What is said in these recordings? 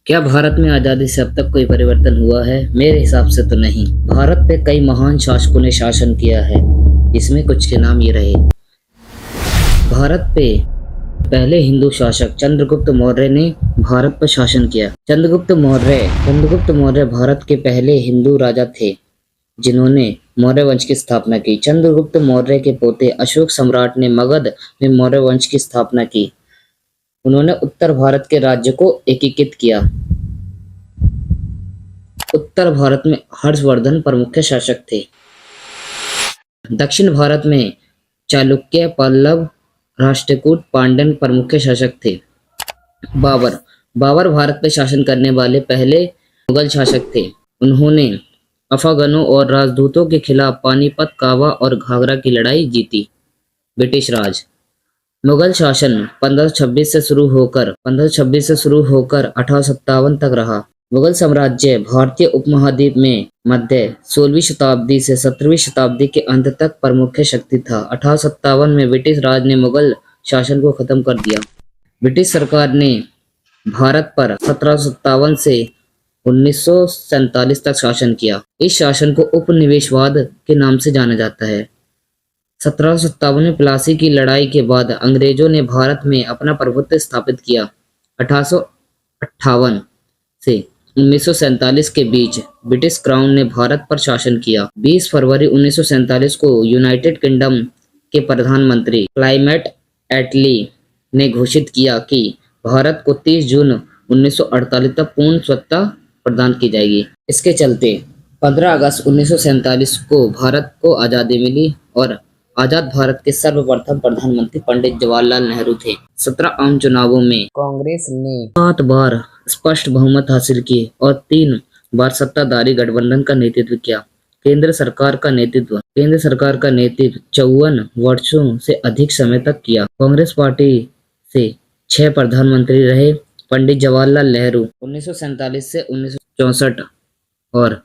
क्या भारत में आजादी से अब तक कोई परिवर्तन हुआ है? मेरे हिसाब से तो नहीं। भारत पे कई महान शासकों ने शासन किया है, इसमें कुछ के नाम ये रहे। भारत पे पहले हिंदू शासक चंद्रगुप्त मौर्य ने भारत पर शासन किया। चंद्रगुप्त मौर्य भारत के पहले हिंदू राजा थे जिन्होंने मौर्य वंश की स्थापना की। चंद्रगुप्त मौर्य के पोते अशोक सम्राट ने मगध में मौर्य वंश की स्थापना की। उन्होंने उत्तर भारत के राज्य को एकीकृत किया। उत्तर भारत में हर्षवर्धन प्रमुख शासक थे। दक्षिण भारत में चालुक्य, पल्लव, राष्ट्रकूट, पांड्यन प्रमुख शासक थे। बाबर भारत पर शासन करने वाले पहले मुगल शासक थे। उन्होंने अफगानों और राजदूतों के खिलाफ पानीपत, कावा और घाघरा की लड़ाई जीती। ब्रिटिश राज। मुगल शासन 1526 से शुरू होकर 1857 तक रहा। मुगल साम्राज्य भारतीय उपमहाद्वीप में मध्य 16वीं शताब्दी से 17वीं शताब्दी के अंत तक प्रमुख शक्ति था। 1857 में ब्रिटिश राज ने मुगल शासन को खत्म कर दिया। ब्रिटिश सरकार ने भारत पर 1757 से 1947 तक शासन किया। इस शासन को उपनिवेशवाद के नाम से जाना जाता है। 1757 में प्लासी की लड़ाई के बाद अंग्रेजों ने भारत में अपना प्रभुत्व स्थापित किया। 1858 से 1947 के बीच ब्रिटिश क्राउन ने भारत पर शासन किया। 20 फरवरी 1947 को यूनाइटेड किंगडम के प्रधानमंत्री क्लाइमेट एटली ने घोषित किया कि भारत को 30 जून 1948 तक पूर्ण स्वतंत्रता प्रदान की जाएगी। इसके चलते 15 अगस्त 1947 को भारत को आज़ादी मिली और आजाद भारत के सर्वप्रथम प्रधानमंत्री पंडित जवाहरलाल नेहरू थे। 17 आम चुनावों में कांग्रेस ने 7 बार स्पष्ट बहुमत हासिल किए और 3 बार सत्ताधारी गठबंधन का नेतृत्व किया। केंद्र सरकार का नेतृत्व 54 वर्षों से अधिक समय तक किया। कांग्रेस पार्टी से 6 प्रधानमंत्री रहे। पंडित जवाहरलाल नेहरू 1947 से 1964 और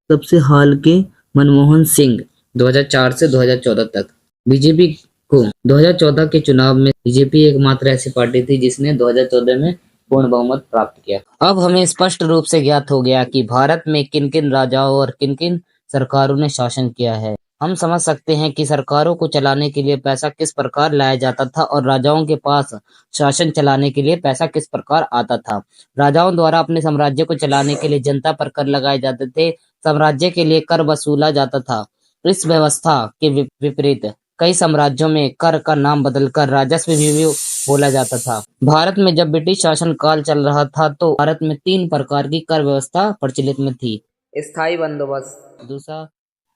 सबसे हाल के मनमोहन सिंह 2004 से 2014 तक। बीजेपी को 2014 के चुनाव में बीजेपी एकमात्र ऐसी पार्टी थी जिसने 2014 में पूर्ण बहुमत प्राप्त किया। अब हमें स्पष्ट रूप से ज्ञात हो गया कि भारत में किन किन राजाओं और किन किन सरकारों ने शासन किया है। हम समझ सकते हैं कि सरकारों को चलाने के लिए पैसा किस प्रकार लाया जाता था और राजाओं के पास शासन चलाने के लिए पैसा किस प्रकार आता था। राजाओं द्वारा अपने साम्राज्य को चलाने के लिए जनता पर कर लगाए जाते थे। साम्राज्य के लिए कर वसूला जाता था। इस व्यवस्था के विपरीत कई साम्राज्यों में कर का नाम बदलकर राजस्व भी बोला जाता था। भारत में जब ब्रिटिश शासन काल चल रहा था तो भारत में 3 प्रकार की कर व्यवस्था प्रचलित में थी। स्थायी बंदोबस्त, दूसरा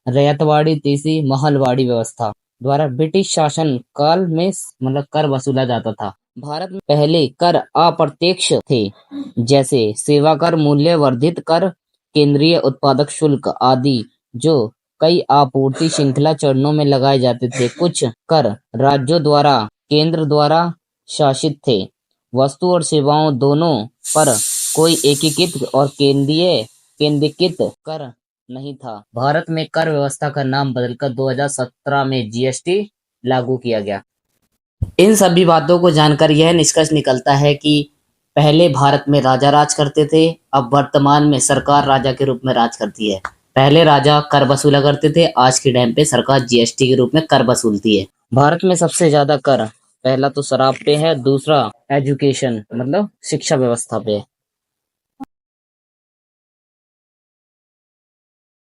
रैयतवाड़ी, तीसरी महलवाड़ी व्यवस्था द्वारा ब्रिटिश शासन काल में कर वसूला जाता था। भारत में पहले कर अप्रत्यक्ष थे, जैसे सेवा कर, मूल्य वर्धित कर, केंद्रीय उत्पादक शुल्क आदि, जो कई आपूर्ति श्रृंखला चरणों में लगाए जाते थे। कुछ कर राज्यों द्वारा केंद्र द्वारा शासित थे। वस्तु और सेवाओं दोनों पर कोई एकीकृत और केंद्रीकृत कर नहीं था। भारत में कर व्यवस्था का नाम बदलकर 2017 में जीएसटी लागू किया गया। इन सभी बातों को जानकर यह निष्कर्ष निकलता है कि पहले भारत में राजा राज करते थे, अब वर्तमान में सरकार राजा के रूप में राज करती है। पहले राजा कर वसूला करते थे, आज के टाइम पे सरकार जीएसटी के रूप में कर वसूलती है। भारत में सबसे ज्यादा कर पहला तो शराब पे है, दूसरा एजुकेशन मतलब शिक्षा व्यवस्था पे है।